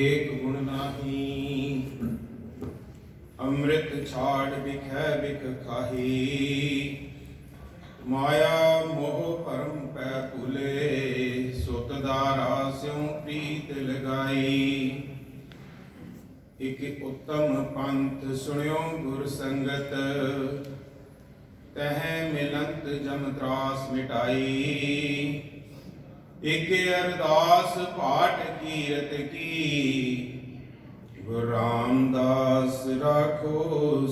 एक गुण नाही अमृत छाड़ बिखै बिख खाही माया मोह परम पै भूले सुत दारा स्यों प्रीत लगाई एक उत्तम पंथ सुनियो गुर संगत तह मिलंत जम त्रास मिटाई एक अरदास पाठ कीरत की गुरु रामदास राखो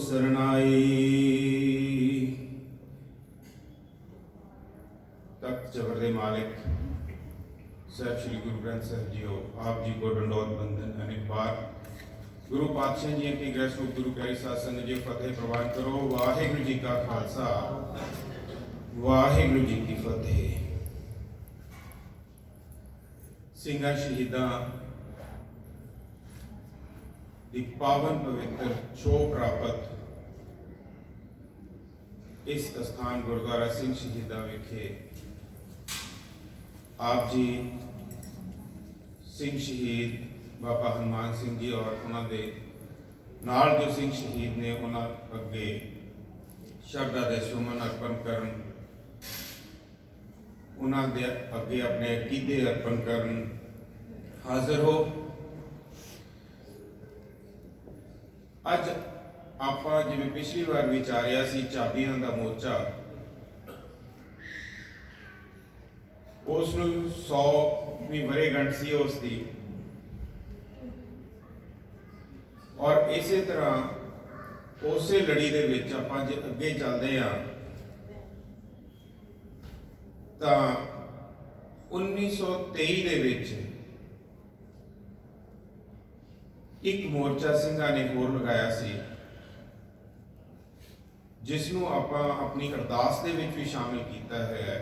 सरनाई। तख्त जबर दे मालिक साहब श्री गुरु ग्रंथ साहब जीओ आप जी को दंडोत बंदन अनेक बार गुरु पातशाह जी की ग्रह स्वरूप गुरु प्यारी साध संगत जी फतेह प्रवान करो। वाहिगुरु जी का खालसा वाहिगुरु जी की फतेह। ਸਿੰਘਾਂ ਸ਼ਹੀਦਾਂ ਦੀ ਪਾਵਨ ਪਵਿੱਤਰ ਛੋਹ ਪ੍ਰਾਪਤ ਇਸ ਸਥਾਨ ਗੁਰਦੁਆਰਾ ਸਿੰਘ ਸ਼ਹੀਦਾਂ ਵਿਖੇ ਆਪ ਜੀ ਸਿੰਘ ਸ਼ਹੀਦ ਬਾਬਾ ਹਨੂਮਾਨ ਸਿੰਘ ਜੀ ਔਰ ਉਹਨਾਂ ਦੇ ਨਾਲ ਜੋ ਸਿੰਘ ਸ਼ਹੀਦ ਨੇ ਉਹਨਾਂ ਅੱਗੇ ਸ਼ਰਧਾ ਦੇ ਸੁਮਨ ਅਰਪਣ ਕਰਨ उन्होंने अगे अपने अकीदे अर्पण करन हाजिर हो। अज आप जिवें पिछली बार विचारिया सी चाबियां का मोर्चा उसनूं 100वीं वर्षगांठ सी उसकी और इस तरह उस लड़ी दे विच आपां जे अगे चलते हैं ਤਾਂ 1923 ਦੇ ਵਿੱਚ ਇੱਕ ਮੋਰਚਾ ਸਿੰਘਾਂ ਨੇ ਹੋਰ ਲਗਾਇਆ ਸੀ ਜਿਸ ਨੂੰ ਆਪਾਂ ਆਪਣੀ ਅਰਦਾਸ ਦੇ ਵਿੱਚ ਵੀ ਸ਼ਾਮਿਲ ਕੀਤਾ ਹੈ।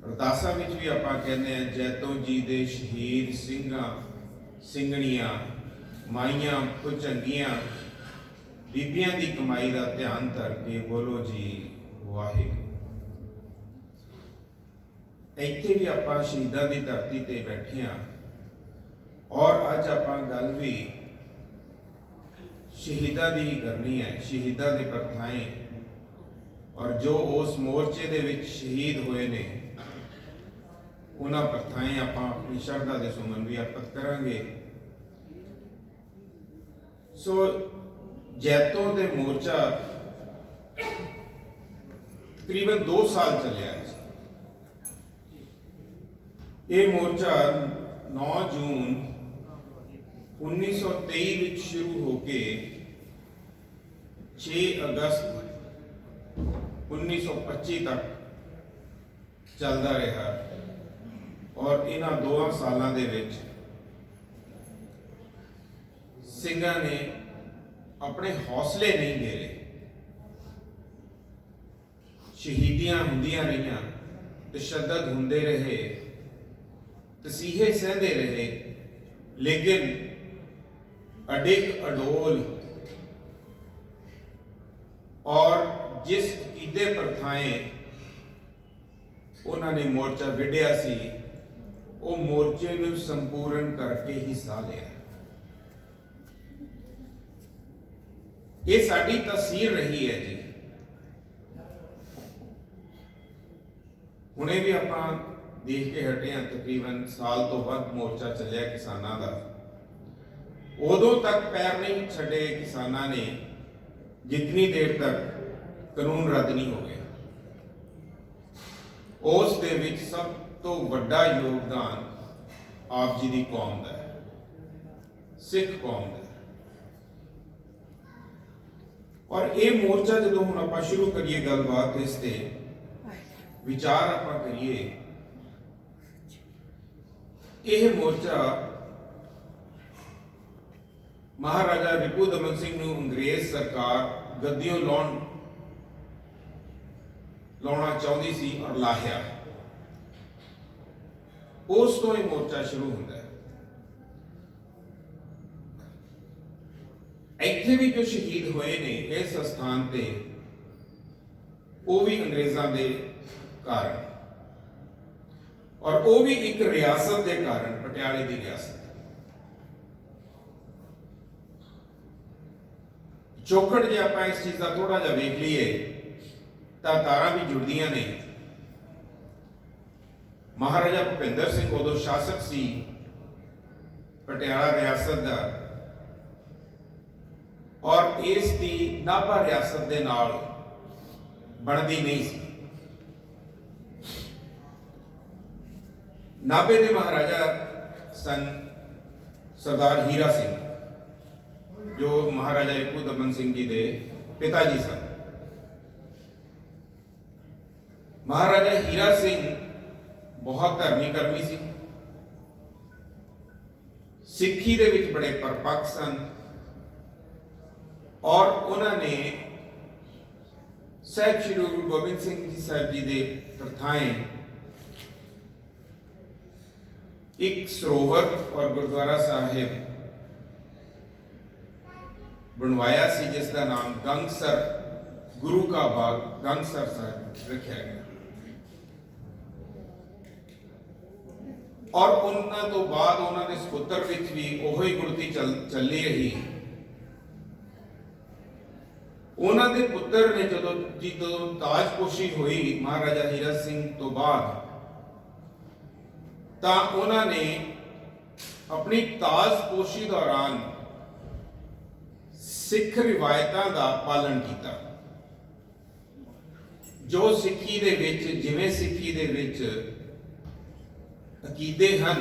ਅਰਦਾਸਾਂ ਵਿੱਚ ਵੀ ਆਪਾਂ ਕਹਿੰਦੇ ਹਾਂ ਜੈਤੋਂ ਜੀ ਦੇ ਸ਼ਹੀਦ ਸਿੰਘਾਂ ਸਿੰਘਣੀਆਂ ਮਾਈਆਂ ਭੁਜੰਗੀਆਂ ਬੀਬੀਆਂ ਦੀ ਕਮਾਈ ਦਾ ਧਿਆਨ ਧਰ ਕੇ ਬੋਲੋ ਜੀ ਵਾਹਿਗੁਰੂ। ਇੱਥੇ ਵੀ ਆਪਾਂ ਸ਼ਹੀਦਾਂ ਦੀ ਧਰਤੀ ਤੇ ਬੈਠੇ ਹਾਂ ਔਰ ਅੱਜ ਆਪਾਂ ਗੱਲ ਵੀ ਸ਼ਹੀਦਾਂ ਦੀ ਹੀ ਕਰਨੀ ਹੈ। ਸ਼ਹੀਦਾਂ ਦੇ ਪ੍ਰਥਾਏ ਔਰ ਜੋ ਉਸ ਮੋਰਚੇ ਦੇ ਵਿੱਚ ਸ਼ਹੀਦ ਹੋਏ ਨੇ ਉਹਨਾਂ ਪ੍ਰਥਾਏ ਆਪਾਂ ਆਪਣੀ ਸ਼ਰਧਾ ਦੇ ਸੁਮਨ ਵੀ ਅਰਪਿਤ ਕਰਾਂਗੇ। ਸੋ ਜੈਤੋਂ ਦੇ ਮੋਰਚਾ ਤਕਰੀਬਨ 2 ਸਾਲ ਚੱਲਿਆ ਹੈ। ये मोर्चा 9 जून 1923 ਵਿੱਚ शुरू होके 6 अगस्त 1925 तक चलता रहा और इन्हां 2 सालों ਦੇ ਵਿੱਚ ਸਿੰਘਾਂ ने अपने हौसले नहीं घेरे। शहीदियां ਹੁੰਦੀਆਂ ਰਹੀਆਂ तशद्दद ਹੁੰਦੇ ਰਹੇ तसीहे सहते रहे लेकिन अडिग अडोल और जिस अकीदे प्रथाएं उन्होंने मोर्चा विढ़िया सी वो मोर्चे में संपूर्ण करके हिस्सा लिया। ये साडी तस्वीर रही है जी। हुणे भी आपां देख के हटे हैं तकरीबन साल तो वध मोर्चा चलिया किसानां दा। उदों तक पैर नहीं छड़े किसानां ने जितनी देर तक कानून रद्द नहीं हो गया। उस दे विच सब तो वड्डा योगदान आप जी दी कौम दा है, सिख कौम दा। और ये मोर्चा जदों हुण आपां शुरू करिए गलबात इस ते विचार आपां करिए यह मोर्चा महाराजा रिपू दमन सिंह नूं अंग्रेज सरकार गद्दियों लाउणा चाहुंदी सी और लाहिया। उस तो यह मोर्चा शुरू होता है। इत्थे भी जो शहीद हुए ने इस स्थान ते वो भी अंग्रेजां दे कारण और वो भी एक रियासत के कारण पटियाले की रियासत। चौखट जे आप इस चीज़ का थोड़ा जा वेख लीए तो तारा भी जुड़दियां ने। महाराजा भुपिंदर सिंह उदों शासक सी पटियाला रियासत का, और इस दी नाभा रियासत के नाल बनती नहीं सी। नाभे के महाराजा सन सरदार हीरा सिंह, जो महाराजा रिपू दमन सिंह जी के पिताजी सन। महाराजा हीरा सिंह बहुत धर्मी कर्मी सी, सिक्खी दे विच बड़े परपक्क सन, और उन्होंने साहिब श्री गुरु गोबिंद सिंह जी साहब जी के प्रथाएं एक सरोवर और गुरुद्वारा साहिब बनवाया सी, जिसका नाम गंगसर गुरु का बाग गंगसर साहिब रखा गया। और उन्होंने तो बाद उन्होंने सपुत्र विच भी ओही गुरती चली रही। उन्होंने पुत्र ने जो ताजपोशी हुई महाराजा हीरा सिंह तो बाद, तो उन्होंने अपनी ताजपोशी दौरान सिख रिवायतों का पालन किया। जो सिक्खी दे विच जिवें सिक्खी दे विच अकीदे हन,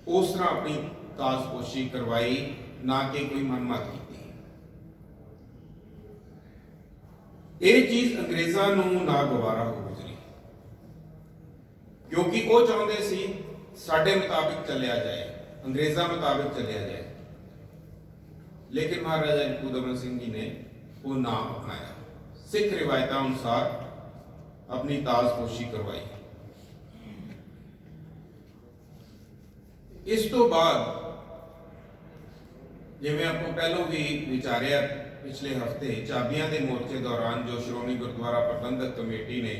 उस तरह अपनी ताजपोशी करवाई, ना कि कोई मनमात की। यह चीज अंग्रेजों को ना गवारा हो गुजरी, क्योंकि वो चाहते सी साडे मुताबिक चलिया जाए, अंग्रेजों मुताबिक चलिया जाए। लेकिन महाराजा रिपू दमन सिंह जी ने वो ना अपनाया, सिख रिवायतों अनुसार अपनी ताजपोशी करवाई। इस तो बाद जिवें आपको पहलों भी विचारिया, पिछले हफ्ते चाबियां के मोर्चे दौरान जो श्रोमणी गुरुद्वारा प्रबंधक कमेटी ने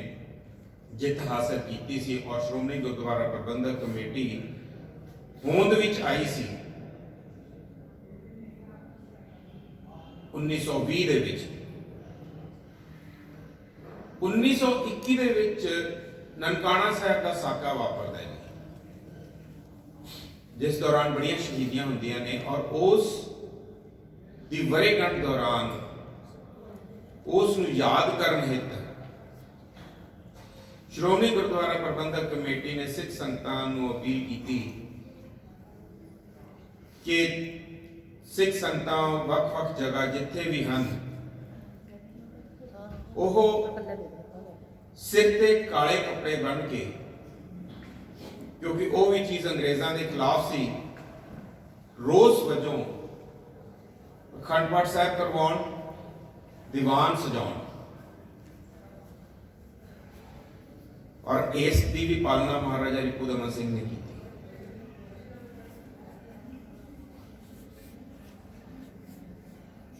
जित हासिल की सी, और श्रोमणी गुरुद्वारा प्रबंधक कमेटी होंद विच आई सी 1920 दे विच। 1921 दे विच ननकाना साहब का साका वापरदा है, जिस दौरान बड़ियां शहीदियां होंदियां ने, और उस दी वरेगंढ दौरान उस नूं याद करन हित श्रोमणी गुरुद्वारा प्रबंधक कमेटी ने सिख संगतां नूं अपील की कि सिख संगतां वख-वख जगह जिथे भी हैं, ओह सिर ते काले कपड़े बन के, क्योंकि वो भी चीज अंग्रेजों के खिलाफ सी, रोज वजों अखंड पाठ साहिब करवाउण, दीवान सजाउण, और इस दी भी पालना महाराजा रिपू दमन सिंह ने की।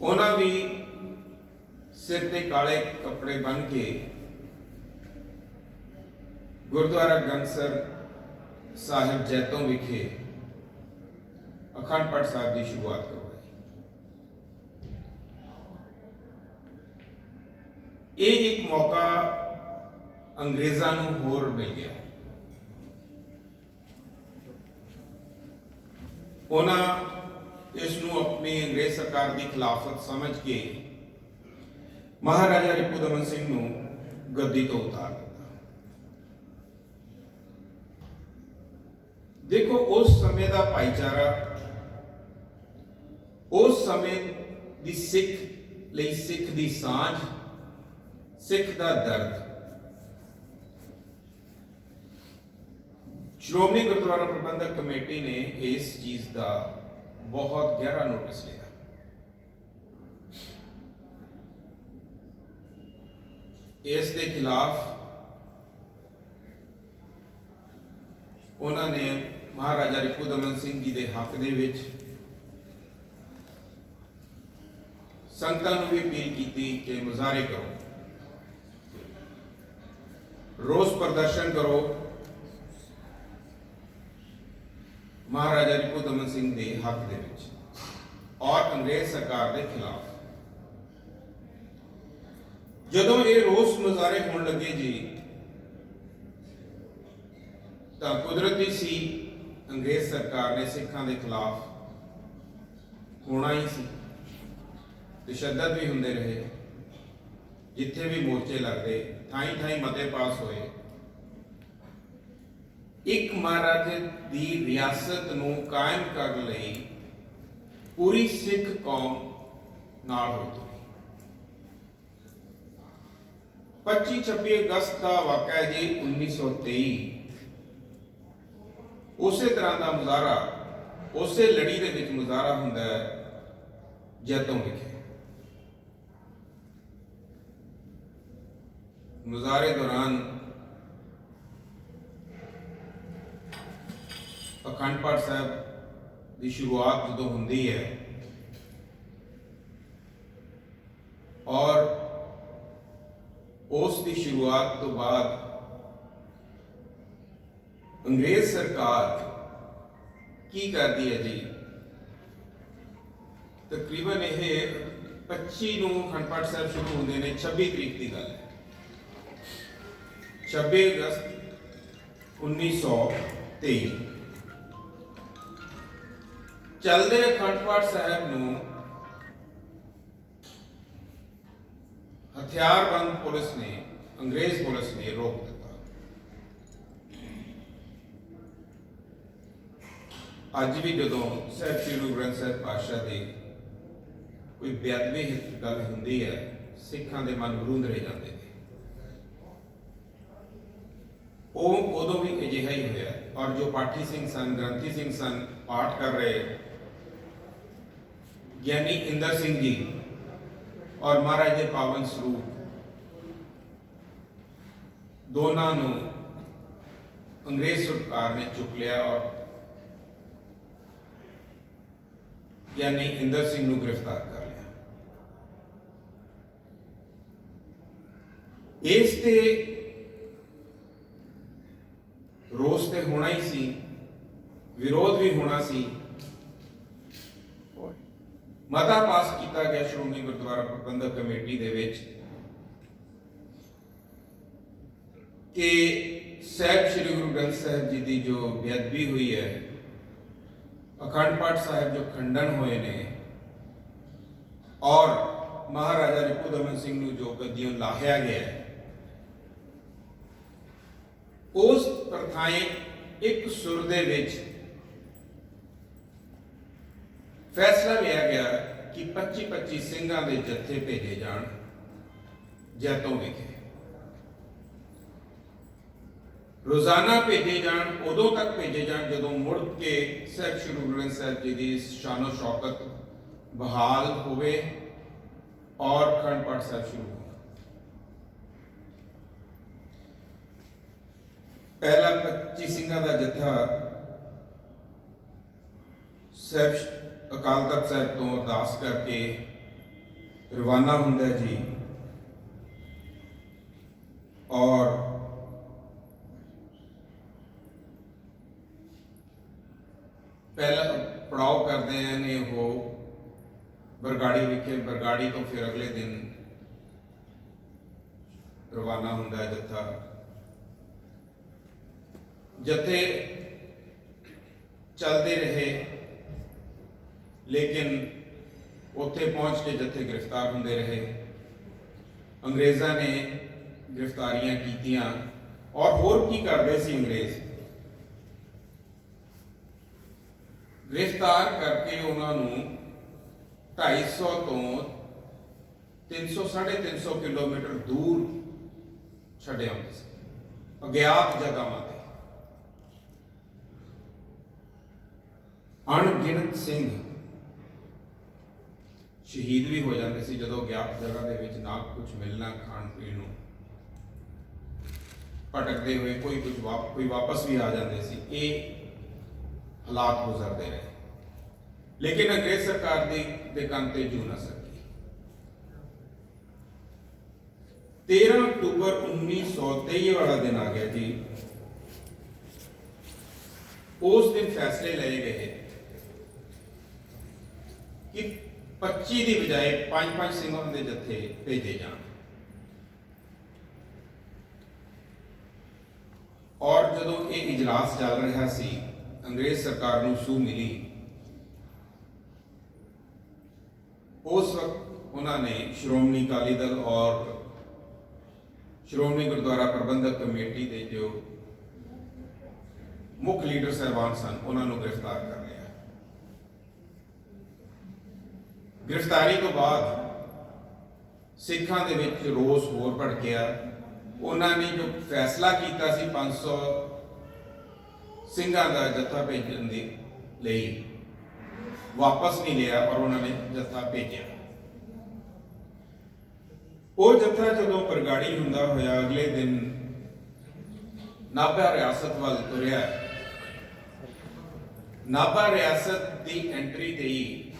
उन्होंने भी सिर ते काले कपड़े बन के गुरुद्वारा गंगसर साहिब जैतों विखे अखंड पाठ साहिब की शुरुआत करवाई। ये एक मौका अंग्रेजों को होर मिल गया। उन्होंने इसनूं अपनी अंग्रेज सरकार की खिलाफत समझ के महाराजा रिपू दमन सिंह नूं गद्दी तो उतार दिता। देखो उस समय का भाईचारा, उस समय की सिख लई सिख की सांझ, सिख का दर्द, श्रोमणी गुरुद्वारा प्रबंधक कमेटी ने इस चीज का बहुत गहरा नोटिस लिया। इसके खिलाफ उन्होंने महाराजा रिपू दमन सिंह जी के हक दे विच संगतां नूं भी अपील की कि मुजाहरे करो, रोस प्रदर्शन करो, महाराजा रिपू दमन सिंह के हक दे विच और अंग्रेज सरकार के खिलाफ। जदों ये रोस मुजाहरे होने लगे जी, तो कुदरती सी अंग्रेज सरकार ने सिखां के खिलाफ होना ही सी। तशद्दद भी होंदे रहे, जिथे भी मोर्चे लगते थाई थाई मते पास होए। एक महाराजे दी रियासत नूं कायम करने लई पूरी सिख कौम नाल हो तुरी। 25-26 अगस्त का वाक़ा है जी 1923। उस तरह का मुजाहरा, उस लड़ी दे विच मुजाहरा हुंदा है जैतों विखे। मुजाहरे दौरान अखंड पाठ साहब की शुरुआत जो होंदी है और उस दी शुरुआत तो बाद अंग्रेज सरकार की करती है जी, तकरीबन यह 25 नूं अखंड पाठ साहब शुरू होंगे ने। 26 तरीक की गल है, 26 अगस्त 1923। चलते अखंड पाठ साहब नूं हथियारबंद पुलिस ने, अंग्रेज पुलिस ने रोक दिता। अज भी जो साहब श्री गुरु ग्रंथ साहब पातशाह की कोई बेअदबी गल होंदी है, सिखां दे मन रूंद रह जाते हैं। उदों भी अजिहा ही होया। और जो पाठी सिंह सन, ग्रंथी सिंह सन, पाठ कर रहे ज्ञानी इंदर सिंह जी और महाराज के पावन स्वरूप, दोनों नूं अंग्रेज सरकार ने चुक लिया और ज्ञानी इंदर सिंह नूं गिरफ्तार कर लिया। इस ते रोस ते होना ही सी, विरोध भी होना सी। मता पास किया गया श्रोमणी गुरुद्वारा प्रबंधक कमेटी दे विच कि साहब श्री गुरु ग्रंथ साहब जी की जो बेअदबी हुई है, अखंड पाठ साहब जो खंडन होए ने और महाराजा रिपू दमन सिंह नूं जो गद्दियों लाहिया गया है, उस प्रथाएं एक सुर दे विच फैसला लिया गया कि 25-25 सिंघां दे जत्थे भेजे जाण जैतों विखे। रोजाना भेजे जाण, उदों तक भेजे जाण जदों मुड़ के साहब श्री गुरु ग्रंथ साहब जी की शानो शौकत बहाल होवे और अखंड पाठ साहब शुरू हो। पहला 25 सिंघां दा जत्था साहब अकाल तख्त साहब तो अरदास करके रवाना हुंदा जी और पहला पड़ाव करते हैं ने वो बरगाड़ी विखे। बरगाड़ी तो फिर अगले दिन रवाना हुंदा जत्था। जत्थे चलते रहे लेकिन उत्थे पहुंच के जत्थे गिरफ्तार होंदे रहे। अंग्रेज़ां ने गिरफ्तारियां कीतियां और होर की करते सी अंग्रेज, गिरफ्तार करके उन्होंने 250 तो 300-350 किलोमीटर दूर छड्डे आउंदे सी, अज्ञात जगहों ते। अणगिणत सिंह शहीद भी हो जाते सी जदों अज्ञात जगह दे विच ना कुछ मिलना खाण पीण नूं, भटकते हुए कोई वापस भी आ जाते सी। ये हालात गुजरते रहे लेकिन अंग्रेज सरकार दे कंन ते जू ना सकी। 13 अक्टूबर 1923 वाला दिन आ गया जी। ਉਸ ਦਿਨ ਫੈਸਲੇ ਲਏ ਗਏ ਕਿ 25 ਦੀ ਬਜਾਏ 5-5 ਸਿੰਘਾਂ ਦੇ ਜੱਥੇ ਭੇਜੇ ਜਾਣ। ਔਰ ਜਦੋਂ ਇਹ ਇਜਲਾਸ ਚੱਲ ਰਿਹਾ ਸੀ, ਅੰਗਰੇਜ਼ ਸਰਕਾਰ ਨੂੰ ਸੂਹ ਮਿਲੀ। ਉਸ ਵਕਤ ਉਹਨਾਂ ਨੇ ਸ਼੍ਰੋਮਣੀ ਅਕਾਲੀ ਦਲ ਔਰ ਸ਼੍ਰੋਮਣੀ ਗੁਰਦੁਆਰਾ ਪ੍ਰਬੰਧਕ ਕਮੇਟੀ ਦੇ ਜੋ ਮੁੱਖ ਲੀਡਰ ਸਾਹਿਬਾਨ ਸਨ, ਉਹਨਾਂ ਨੂੰ ਗ੍ਰਿਫਤਾਰ ਕਰ ਲਿਆ। ਗ੍ਰਿਫਤਾਰੀ ਤੋਂ ਬਾਅਦ ਸਿੱਖਾਂ ਦੇ ਵਿੱਚ ਰੋਸ ਹੋਰ ਭੜਕਿਆ। ਉਹਨਾਂ ਨੇ ਜੋ ਫੈਸਲਾ ਕੀਤਾ ਸੀ 500 ਸਿੰਘਾਂ ਦਾ ਜੱਥਾ ਭੇਜਣ ਦੇ ਲਈ, ਵਾਪਸ ਨਹੀਂ ਲਿਆ, ਪਰ ਉਹਨਾਂ ਨੇ ਜੱਥਾ ਭੇਜਿਆ। ਉਹ ਜੱਥਾ ਜਦੋਂ ਬਰਗਾੜੀ ਹੁੰਦਾ ਹੋਇਆ ਅਗਲੇ ਦਿਨ ਨਾਭਾ ਰਿਆਸਤ ਵੱਲ ਤੁਰਿਆ। ਨਾਭਾ ਰਿਆਸਤ ਦੀ ਐਂਟਰੀ ਤੇ ਹੀ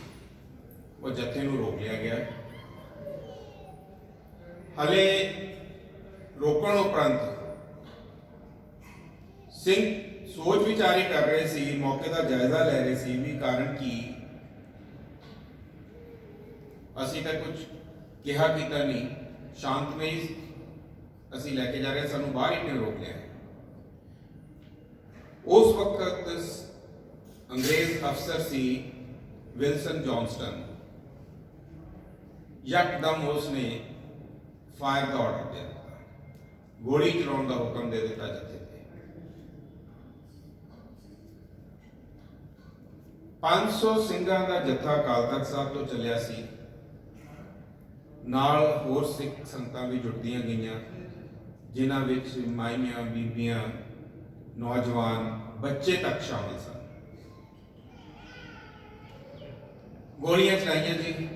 ਉਹ ਜੱਥੇ ਨੂੰ ਰੋਕ ਲਿਆ ਗਿਆ। ਹਲੇ ਰੋਕਣ ਉਪਰੰਤ ਸਿੰਘ ਸੋਚ ਵਿਚਾਰੀ ਕਰ ਰਹੇ ਸੀ, ਮੌਕੇ ਦਾ ਜਾਇਜ਼ਾ ਲੈ ਰਹੇ ਸੀ ਵੀ ਕਾਰਨ ਕੀ। ਅਸੀਂ ਤਾਂ ਕੁਝ ਕਿਹਾ ਕੀਤਾ ਨਹੀਂ, ਸ਼ਾਂਤਮਈ ਅਸੀਂ ਲੈ ਕੇ ਜਾ ਰਹੇ, ਸਾਨੂੰ ਬਾਹਰ ਹੀ ਕਿਉਂ ਰੋਕ ਲਿਆ। ਉਸ ਵਕਤ ਅੰਗਰੇਜ਼ ਅਫਸਰ ਸੀ ਵਿਲਸਨ ਜੌਨਸਟਨ। ਯਕਦਮ ਉਸਨੇ ਫਾਇਰ ਦਾ ਆਰਡਰ ਦੇ ਦਿੱਤਾ, ਗੋਲੀ ਚਲਾਉਣ ਦਾ ਹੁਕਮ ਦੇ ਦਿੱਤਾ ਜੱਥੇ ਤੇ। 500 ਸਿੰਘਾਂ ਦਾ ਜੱਥਾ ਅਕਾਲ ਤਖਤ ਸਾਹਿਬ ਤੋਂ ਚੱਲਿਆ ਸੀ। ਨਾਲ ਹੋਰ ਸਿੱਖ ਸੰਗਤਾਂ ਵੀ ਜੁੜਦੀਆਂ ਗਈਆਂ, ਜਿਨ੍ਹਾਂ ਵਿੱਚ ਮਾਈਆਂ, ਬੀਬੀਆਂ, ਨੌਜਵਾਨ, ਬੱਚੇ ਤੱਕ ਸ਼ਾਮਿਲ ਸਨ। ਗੋਲੀਆਂ ਚਲਾਈਆਂ ਜੀ।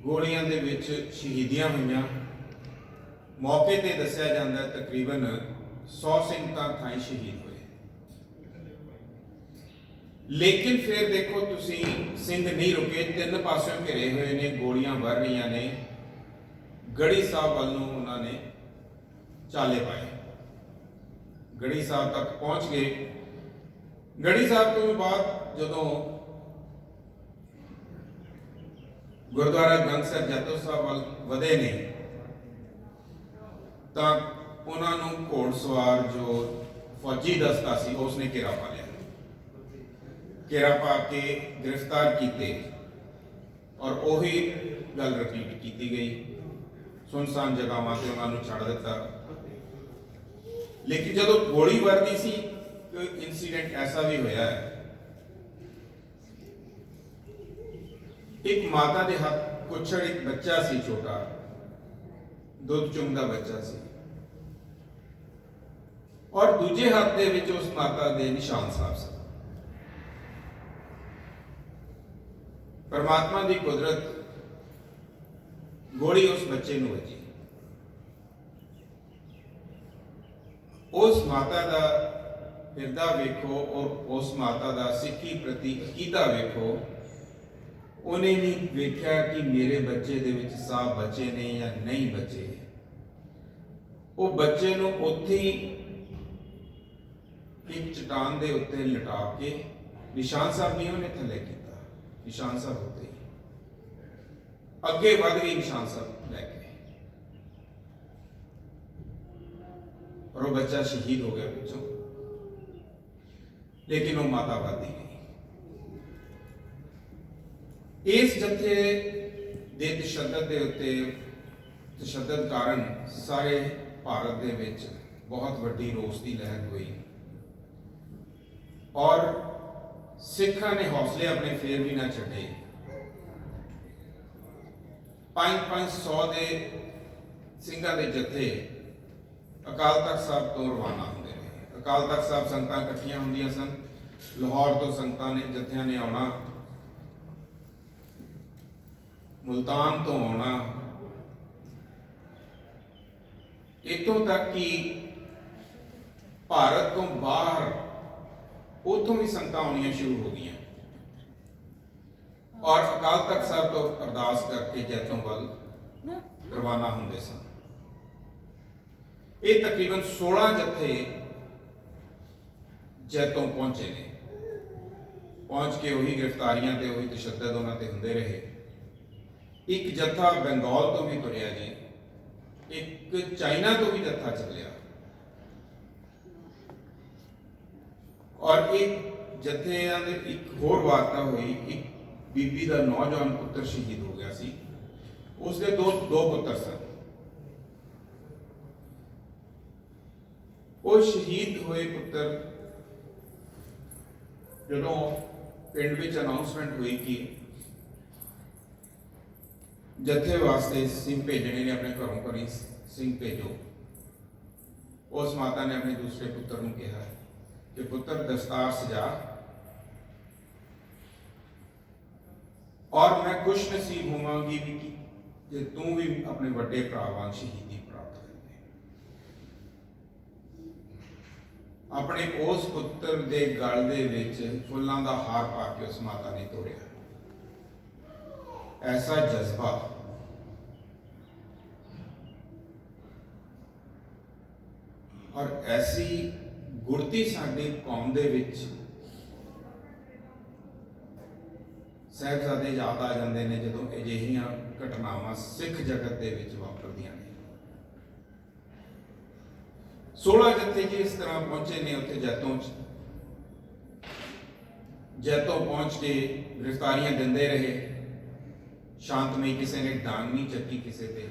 ਗੋਲੀਆਂ ਦੇ ਵਿੱਚ ਸ਼ਹੀਦੀਆਂ ਹੋਈਆਂ। ਮੌਕੇ ਤੇ ਦੱਸਿਆ ਜਾਂਦਾ ਤਕਰੀਬਨ 100 ਸਿੰਘ ਤਾਂ ਥਾਈ ਸ਼ਹੀਦ ਹੋਏ। ਲੇਕਿਨ ਫਿਰ ਦੇਖੋ ਤੁਸੀਂ, ਸਿੰਘ ਨਹੀਂ ਰੁਕੇ, ਤਿੰਨ ਪਾਸਿਓਂ ਘਿਰੇ ਹੋਏ ਨੇ, ਗੋਲੀਆਂ ਵਰ ਰਹੀਆਂ ਨੇ। ਗੜੀ ਸਾਹਿਬ ਵੱਲ ਨੂੰ ਉਹਨਾਂ ਨੇ ਚਾਲੇ ਪਾਏ, ਗੜੀ ਸਾਹਿਬ ਤੱਕ ਪਹੁੰਚ ਗਏ। ਗੜੀ ਸਾਹਿਬ ਤੋਂ ਬਾਅਦ ਜਦੋਂ ਗੁਰਦੁਆਰਾ ਗੰਗਸਰ ਜੈਤੋ ਸਾਹਿਬ ਵੱਲ ਵਧੇ ਨੇ ਤਾਂ ਉਹਨਾਂ ਨੂੰ ਘੋੜਸਵਾਰ ਜੋ ਫੌਜੀ ਦਸਤਾ ਸੀ ਉਸਨੇ ਘੇਰਾ ਪਾ ਲਿਆ। ਘੇਰਾ ਪਾ ਕੇ ਗ੍ਰਿਫਤਾਰ ਕੀਤੇ ਔਰ ਉਹੀ ਗੱਲ ਰਿਪੀਟ ਕੀਤੀ ਗਈ। ਸੁਨਸਾਨ ਜਗ੍ਹਾਵਾਂ ਤੇ ਉਹਨਾਂ ਨੂੰ ਛੱਡ ਦਿੱਤਾ। ਲੇਕਿਨ ਜਦੋਂ ਗੋਲੀ ਵਰਦੀ ਸੀ, ਕੋਈ ਇਨਸੀਡੈਂਟ ਐਸਾ ਵੀ ਹੋਇਆ ਹੈ। ਇੱਕ ਮਾਤਾ ਦੇ ਹੱਥ ਕੁਛੜ ਇੱਕ ਬੱਚਾ ਸੀ, ਛੋਟਾ ਦੁੱਧ ਚੁੰਗਦਾ ਬੱਚਾ ਸੀ, ਔਰ ਦੂਜੇ ਹੱਥ ਦੇ ਵਿੱਚ ਉਸ ਮਾਤਾ ਦੇ ਨਿਸ਼ਾਨ ਸਾਹਿਬ ਸਨ। ਪਰਮਾਤਮਾ ਦੀ ਕੁਦਰਤ, ਗੋਲੀ ਉਸ ਬੱਚੇ ਨੂੰ ਵੱਜੀ। ਉਸ ਮਾਤਾ ਦਾ ਹਿਰਦਾ ਵੇਖੋ ਔਰ ਉਸ ਮਾਤਾ ਦਾ ਸਿੱਖੀ ਪ੍ਰਤੀ ਅਕੀਦਾ ਵੇਖੋ। ਉਹਨੇ ਨਹੀਂ ਵੇਖਿਆ ਕਿ ਮੇਰੇ ਬੱਚੇ ਦੇ ਵਿੱਚ ਸਾਹ ਬਚੇ ਨੇ ਜਾਂ ਨਹੀਂ ਬਚੇ। ਉਹ ਬੱਚੇ ਨੂੰ ਉੱਥੇ ਹੀ ਇੱਕ ਚਟਾਨ ਦੇ ਉੱਤੇ ਲਿਟਾ ਕੇ, ਨਿਸ਼ਾਨ ਸਾਹਿਬ ਨਹੀਂ ਉਹਨੇ ਥੱਲੇ ਕੀਤਾ, ਨਿਸ਼ਾਨ ਸਾਹਿਬ ਉੱਤੇ ਅੱਗੇ ਵਧ ਗਈ ਨਿਸ਼ਾਨ ਸਾਹਿਬ ਲੈ ਕੇ, ਔਰ ਉਹ ਬੱਚਾ ਸ਼ਹੀਦ ਹੋ ਗਿਆ ਪਿੱਛੋਂ। ਲੇਕਿਨ ਉਹ ਮਾਤਾ ਵੱਧਦੀ ਗਈ। ਇਸ ਜੱਥੇ ਦੇ ਤਸ਼ੱਦਦ ਦੇ ਉੱਤੇ, ਤਸ਼ੱਦਦ ਕਾਰਨ ਸਾਰੇ ਭਾਰਤ ਦੇ ਵਿੱਚ ਬਹੁਤ ਵੱਡੀ ਰੋਸ ਦੀ ਲਹਿਰ ਹੋਈ ਔਰ ਸਿੱਖਾਂ ਨੇ ਹੌਸਲੇ ਆਪਣੇ ਫੇਰ ਵੀ ਨਾ ਛੱਡੇ। 500 ਦੇ ਸਿੰਘਾਂ ਦੇ ਜੱਥੇ ਅਕਾਲ ਤਖਤ ਸਾਹਿਬ ਤੋਂ ਰਵਾਨਾ ਹੁੰਦੇ ਨੇ। ਅਕਾਲ ਤਖਤ ਸਾਹਿਬ ਸੰਗਤਾਂ ਇਕੱਠੀਆਂ ਹੁੰਦੀਆਂ ਸਨ। ਲਾਹੌਰ ਤੋਂ ਸੰਗਤਾਂ ਨੇ, ਜੱਥਿਆਂ ਨੇ ਆਉਣਾ, ਮੁਲਤਾਨ ਤੋਂ ਆਉਣਾ, ਇੱਥੋਂ ਤੱਕ ਕਿ ਭਾਰਤ ਤੋਂ ਬਾਹਰ ਉੱਥੋਂ ਵੀ ਸੰਗਤਾਂ ਆਉਣੀਆਂ ਸ਼ੁਰੂ ਹੋ ਗਈਆਂ ਔਰ ਅਕਾਲ ਤਖਤ ਸਾਹਿਬ ਤੋਂ ਅਰਦਾਸ ਕਰਕੇ ਜੈਤੋਂ ਵੱਲ ਰਵਾਨਾ ਹੁੰਦੇ ਸਨ। ਇਹ ਤਕਰੀਬਨ 16 ਜੱਥੇ जैतों पहुंचे ने। पहुंच के वही गिरफ्तारियां ते वही तशद्दद उन्हां ते हुंदे रहे। एक जत्था बंगाल तो भी तुरिया जी, एक चाइना तो भी जत्था चलिया, और एक जत्थिਆਂ ਦੇ एक होर वारता हुई। एक बीबी का नौजवान पुत्र शहीद हो गया सी, उसके दो पुत्र सन। वो शहीद हुए पुत्र जो पिंड में अनाउंसमेंट हुई कि जत्थे वास्ते सिंह भेजने ने, अपने घरों घर ही सिंह भेजो, उस माता ने अपने दूसरे पुत्र को कहा कि पुत्र दस्तार सजा, और मैं खुश नसीब होवांगी भी कि तू भी अपने बड़े भरा वांग शहीदी प्राप्त करे। अपने उस पुत्र के गल दे विच फुल्लां दा हार पा के उस माता ने तोड़िया। ऐसा जज्बा और ऐसी गुरती साडी कौम दे विच साहिबजादे याद आ जाते हैं जदों अजिहियां घटनावां सिख जगत दे विच वापरदियां ने। 16 जत्थे जी इस तरह पहुंचे ने उत्थे जैतों पहुंच के गिरफ्तारियां देंदे रहे। शांतमई, किसी ने डांग नहीं चक्की किसी ते,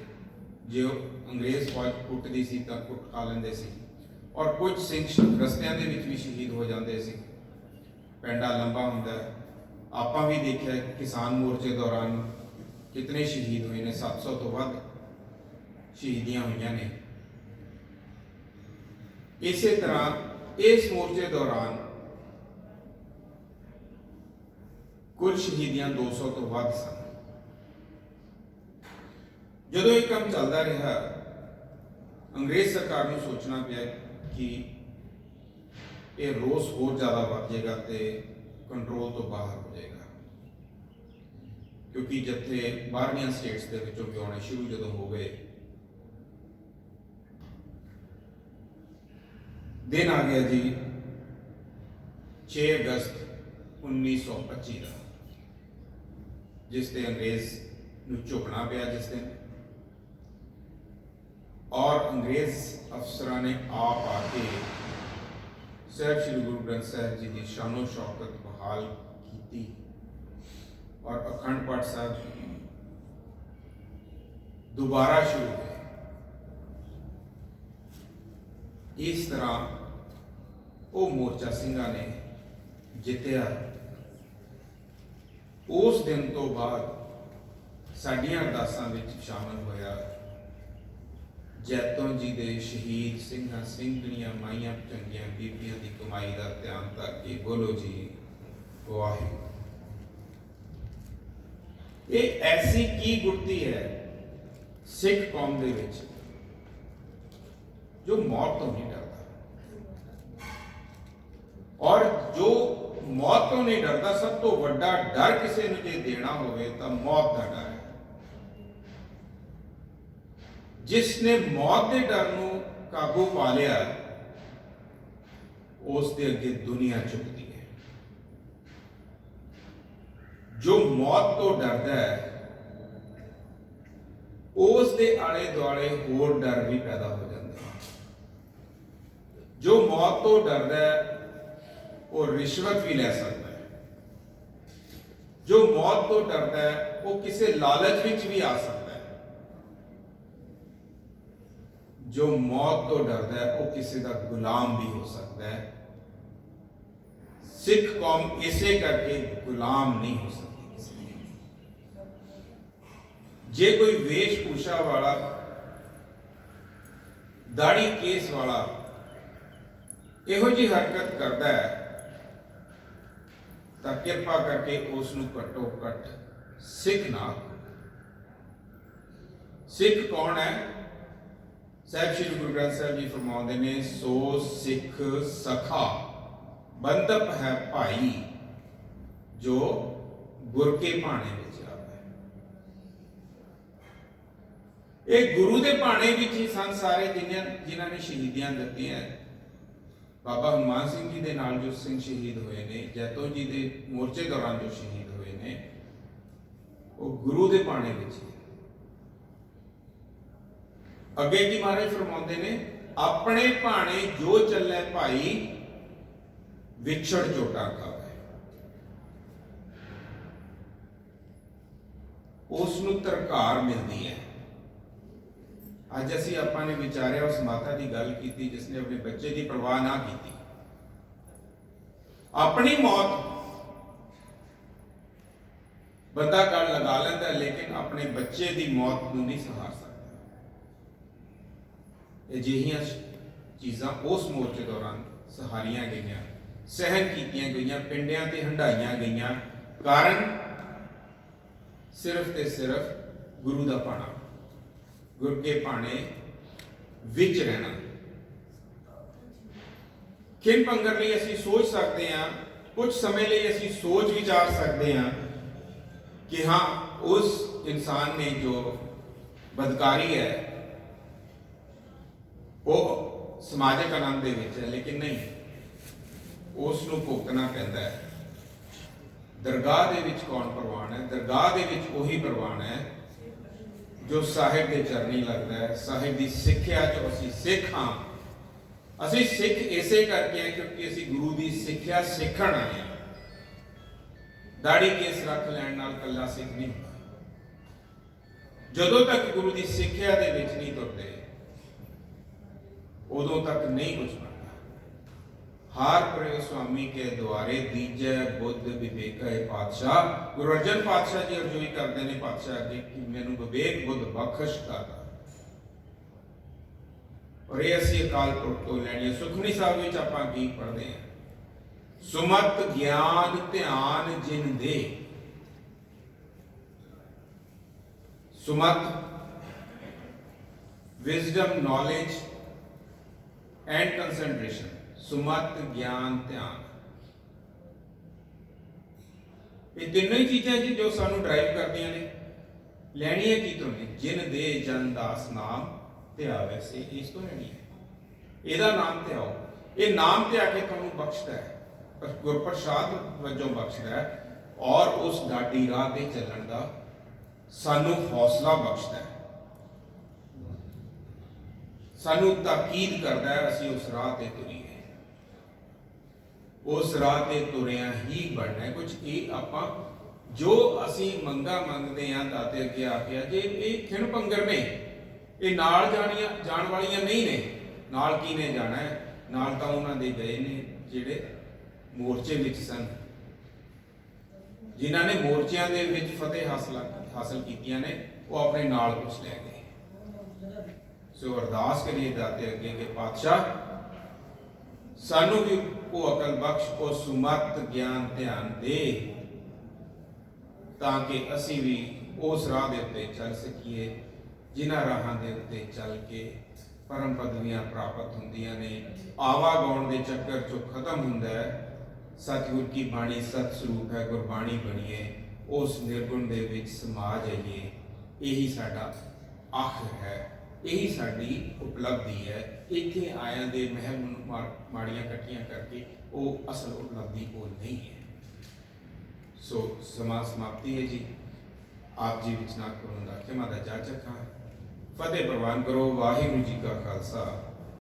जो अंग्रेज फौज कुटदी सी तां कुट खा लैंदे सी, और कुछ सिंह रस्तियां दे विच भी शहीद हो जाते सी। पैंडा लंबा हुंदा, आपां भी देखिया किसान मोर्चे दौरान कितने शहीद हुए ने, 700 तो वध शहीदियां हुई ने। इसी तरह इस मोर्चे दौरान कुल शहीदियां 200 तो वध सन। जदों ये काम चलता रहा, अंग्रेज सरकार को सोचना पिया कि ये रोस होर ज़्यादा बढ़ जाएगा तो कंट्रोल तो बाहर हो जाएगा, क्योंकि जत्थे बाहरलियां स्टेट्स के विचों भी आने शुरू जदों हो गए। दिन आ गया जी 6 अगस्त 1925 का, जिस दिन अंग्रेज नूं झुकना पिया जिस दिन, और अंग्रेज अफसरां ने आप आके साहिब श्री गुरु ग्रंथ साहिब जी की शानो शौकत बहाल की, और अखंड पाठ साहब दोबारा शुरू हुए। इस तरह वो मोर्चा सिंघां ने जितया। उस दिन तो बाद साडियां अरदासां विच शामिल होया जैतों जी दे शहीद सिंघां ਸਿੰਘਣੀਆਂ माइयां चंगियां बीबियां की कमाई का ध्यान तक के बोलो जी वाहिगुरू। ये ऐसी की गुरती है सिख कौम दे विच जो मौत तो नहीं डरता, और जो मौत तो नहीं डरता, सब तो वड्डा डर किसी नूं जे देना होवे तां मौत का डर है। जिसने मौत के डर नूं काबू पा लिया, उस दे अगे दुनिया झुकती है। जो मौत तो डरदा है, उस दे आले दुआले होर डर भी पैदा हो जाते हैं। जो मौत तो डरदा है, वो रिश्वत भी ले सकता है। जो मौत तो डरदा है, वो किसी लालच विच भी आ सकता है। जो मौत तो डरदा है, वो किसी का गुलाम भी हो सकता है। सिख कौम इसे करके गुलाम नहीं हो सकती किसी की। जे कोई वेशभूषा वाला, दाढ़ी केस वाला इहो जी हरकत करता है, तो कृपा करके उसनूं घट्टो घट सिख ना। सिख कौन है? साहिब श्री गुरु ग्रंथ साहिब जी फरमाते ने, सो सिख सखा बंदप है भाई, जो गुर के भाणे विच आवे। ये गुरु के भाणे विच ही सन सारे जिन्हां ने शहीदियां दित्तियां। ਬਾਬਾ ਹਨੂਮਾਨ ਸਿੰਘ ਜੀ ਦੇ ਨਾਲ ਜੋ ਸਿੰਘ ਸ਼ਹੀਦ ਹੋਏ ਨੇ, ਜੈਤੋ ਜੀ ਦੇ ਮੋਰਚੇ ਦੌਰਾਨ ਜੋ ਸ਼ਹੀਦ ਹੋਏ ਨੇ, ਉਹ ਗੁਰੂ ਦੇ ਬਾਣੇ ਵਿੱਚ ਹੀ। ਅੱਗੇ ਕੀ ਮਹਾਰਾਜ ਫਰਮਾਉਂਦੇ ਨੇ, ਆਪਣੇ ਭਾਣੇ ਜੋ ਚੱਲੇ ਭਾਈ ਵਿਛੜ ਝੋਟਾ ਖਾਵੇ, ਉਸ ਨੂੰ ਤਰਕਾਰ ਮਿਲਦੀ ਹੈ। ਅੱਜ ਅਸੀਂ ਆਪਾਂ ਨੇ ਵਿਚਾਰਿਆ ਉਸ ਮਾਤਾ ਦੀ ਗੱਲ ਕੀਤੀ ਜਿਸ ਨੇ ਆਪਣੇ ਬੱਚੇ ਦੀ ਪਰਵਾਹ ਨਾ ਕੀਤੀ। ਆਪਣੀ ਮੌਤ ਬੰਦਾ ਗੱਲ ਲਗਾ ਲੈਂਦਾ, ਲੇਕਿਨ ਆਪਣੇ ਬੱਚੇ ਦੀ ਮੌਤ ਨੂੰ ਨਹੀਂ ਸਹਾਰ ਸਕਦਾ। ਅਜਿਹੀਆਂ ਚੀਜ਼ਾਂ ਉਸ ਮੋਰਚੇ ਦੌਰਾਨ ਸਹਾਰੀਆਂ ਗਈਆਂ, ਸਹਿਨ ਕੀਤੀਆਂ ਗਈਆਂ, ਪਿੰਡਿਆਂ ਤੇ ਹੰਡਾਈਆਂ ਗਈਆਂ। ਕਾਰਨ ਸਿਰਫ ਤੇ ਸਿਰਫ ਗੁਰੂ ਦਾ ਭਾਣਾ, ਗੁਰ ਕੇ ਭਾਣੇ ਵਿੱਚ ਰਹਿਣਾ। ਖਿੰਡ ਪੰਗਰ ਲਈ ਅਸੀਂ ਸੋਚ ਸਕਦੇ ਹਾਂ, ਕੁਝ ਸਮੇਂ ਲਈ ਅਸੀਂ ਸੋਚ ਵਿਚਾਰ ਸਕਦੇ ਹਾਂ ਕਿ ਹਾਂ ਉਸ ਇਨਸਾਨ ਨੇ ਜੋ ਬਦਕਾਰੀ ਹੈ ਉਹ ਸਮਾਜਿਕ ਆਨੰਦ ਦੇ ਵਿੱਚ ਹੈ, ਲੇਕਿਨ ਨਹੀਂ, ਉਸ ਨੂੰ ਭੁਗਤਣਾ ਪੈਂਦਾ ਹੈ। ਦਰਗਾਹ ਦੇ ਵਿੱਚ ਕੌਣ ਪ੍ਰਵਾਨ ਹੈ? ਦਰਗਾਹ ਦੇ ਵਿੱਚ ਉਹੀ ਪ੍ਰਵਾਨ ਹੈ ਜੋ ਸਾਹਿਬ ਦੇ ਚਰਨੀ ਲੱਗਦਾ ਹੈ। ਸਾਹਿਬ ਦੀ ਸਿੱਖਿਆ ਜੋ ਅਸੀਂ ਸਿੱਖ ਹਾਂ, ਅਸੀਂ ਸਿੱਖ ਇਸੇ ਕਰਕੇ ਹਾਂ ਕਿਉਂਕਿ ਅਸੀਂ ਗੁਰੂ ਦੀ ਸਿੱਖਿਆ ਸਿੱਖਣ ਆਏ ਹਾਂ। ਦਾੜੀ ਕੇਸ ਰੱਖ ਲੈਣ ਨਾਲ ਕੱਲਾ ਸਿੱਖ ਨਹੀਂ ਹੁੰਦਾ। ਜਦੋਂ ਤੱਕ ਗੁਰੂ ਦੀ ਸਿੱਖਿਆ ਦੇ ਵਿੱਚ ਨਹੀਂ ਤੁਰਦੇ, ਉਦੋਂ ਤੱਕ ਨਹੀਂ ਕੁਝ ਬਣਦਾ। ਹਾਰ ਪਰੇ ਸੁਆਮੀ ਕੇ ਦੁਆਰੇ ਦੀਜੈ ਬੁੱਧ ਵਿਵੇਕੈ ਪਾਤਸ਼ਾਹ। ਗੁਰੂ ਅਰਜਨ ਪਾਤਸ਼ਾਹ ਜੀ ਅਰਜ਼ੋਈ ਕਰਦੇ ਨੇ ਪਾਤਸ਼ਾਹ ਅੱਗੇ ਕਿ ਮੈਨੂੰ ਵਿਵੇਕ ਬੁੱਧ ਬਖਸ਼ ਦਾਤਾ। ਔਰ ਇਹ ਅਸੀਂ ਅਕਾਲ ਪੁਰਖ ਤੋਂ ਲੈਣੀ ਹੈ। ਸੁਖਮਨੀ ਸਾਹਿਬ ਵਿੱਚ ਆਪਾਂ ਕੀ ਪੜ੍ਹਦੇ ਹਾਂ? ਸੁਮਤ ਗਿਆਨ ਧਿਆਨ ਜਿਨ ਦੇ। ਸੁਮਤ ਵਿਜ਼ਡਮ ਨੌਲੇਜ ਐਂਡ ਕੰਸੈਂਟਰੇਸ਼ਨ। ਸੁਮਤ ਗਿਆਨ ਧਿਆਨ, ਇਹ ਤਿੰਨੋਂ ਹੀ ਚੀਜ਼ਾਂ ਜੀ ਜੋ ਸਾਨੂੰ ਡਰਾਈਵ ਕਰਦੀਆਂ ਨੇ। ਲੈਣੀਆਂ ਕੀ ਤੋਂ ਨੇ? ਜਿਨ ਦੇ ਜਨ ਦਾਸ ਨਾਮ ਧਿਆਵੈ ਸੇ, ਇਸ ਤੋਂ ਲੈਣੀ ਹੈ। ਇਹਦਾ ਨਾਮ ਧਿਆਓ। ਇਹ ਨਾਮ ਧਿਆ ਕੇ ਤੁਹਾਨੂੰ ਬਖਸ਼ਦਾ ਹੈ, ਗੁਰਪ੍ਰਸਾਦ ਵਜੋਂ ਬਖਸ਼ਦਾ ਹੈ, ਔਰ ਉਸ ਡਾਢੀ ਰਾਹ ਤੇ ਚੱਲਣ ਦਾ ਸਾਨੂੰ ਹੌਸਲਾ ਬਖਸ਼ਦਾ ਹੈ, ਸਾਨੂੰ ਤਾਕੀਦ ਕਰਦਾ ਹੈ ਅਸੀਂ ਉਸ ਰਾਹ ਤੇ ਤੁਰੀਏ। ਉਸ ਰਾਹ ਤੇ ਤੁਰਿਆ ਹੀ ਬਣਨਾ ਹੈ। ਕੁਝ ਇਹ ਆਪਾਂ ਜੋ ਅਸੀਂ ਮੰਗਾ ਮੰਗਦੇ ਹਾਂ ਦਾਤੇ ਅੱਗੇ ਆ ਕੇ, ਜੇ ਇਹ ਖਿੰਡ ਪੰਗਰ ਨੇ, ਇਹ ਨਾਲ ਜਾਣ ਵਾਲੀਆਂ ਨਹੀਂ ਨੇ। ਨਾਲ ਕੀ ਨੇ ਜਾਣਾ ਹੈ? ਨਾਲ ਤਾਂ ਉਹਨਾਂ ਦੇ ਗਏ ਨੇ ਜਿਹੜੇ ਮੋਰਚੇ ਵਿੱਚ ਸਨ, ਜਿਨ੍ਹਾਂ ਨੇ ਮੋਰਚਿਆਂ ਦੇ ਵਿੱਚ ਫਤਿਹ ਹਾਸਲ ਕੀਤੀਆਂ ਨੇ, ਉਹ ਆਪਣੇ ਨਾਲ ਕੁਝ ਲੈ ਗਏ। ਸੋ ਅਰਦਾਸ ਕਰੀਏ ਦਾਤੇ ਅੱਗੇ ਕਿ ਪਾਤਸ਼ਾਹ ਸਾਨੂੰ ਵੀ ਉਹ ਅਕਲ ਬਖਸ਼, ਉਹ ਸੁਮਤ ਗਿਆਨ ਧਿਆਨ ਦੇ, ਤਾਂ ਕਿ ਅਸੀਂ ਵੀ ਉਸ ਰਾਹ ਦੇ ਉੱਤੇ ਚੱਲ ਸਕੀਏ ਜਿਨ੍ਹਾਂ ਰਾਹਾਂ ਦੇ ਉੱਤੇ ਚੱਲ ਕੇ ਪਰਮ ਪਦਵੀਆਂ ਪ੍ਰਾਪਤ ਹੁੰਦੀਆਂ ਨੇ। ਆਵਾਗਾਉਣ ਦੇ ਚੱਕਰ ਚੋਂ ਖਤਮ ਹੁੰਦਾ ਹੈ। ਸਤਿਗੁਰ ਕੀ ਬਾਣੀ ਸਤ ਸਰੂਪ ਹੈ, ਗੁਰਬਾਣੀ ਬਣੀਏ, ਉਸ ਨਿਰਗੁਣ ਦੇ ਵਿੱਚ ਸਮਾ ਜਾਈਏ। ਇਹੀ ਸਾਡਾ ਆਖਰ ਹੈ, ਇਹੀ ਸਾਡੀ ਉਪਲਬਧੀ ਹੈ। ਇੱਥੇ ਆਇਆਂ ਦੇ ਮਹਿਲ ਮਾੜੀਆਂ ਇਕੱਠੀਆਂ ਕਰਕੇ ਉਹ ਅਸਲ ਉਪਲਬਧੀ ਉਹ ਨਹੀਂ ਹੈ। ਸੋ ਸਮਾਂ ਸਮਾਪਤੀ ਹੈ ਜੀ। ਆਪ ਜੀ ਵਿੱਚ ਨਾ ਕਰੂੰਗਾ ਖਿਮਾ ਦਾ ਜਾਚਕ ਹਾਂ। ਫਤਿਹ ਪ੍ਰਵਾਨ ਕਰੋ। ਵਾਹਿਗੁਰੂ ਜੀ ਕਾ ਖਾਲਸਾ।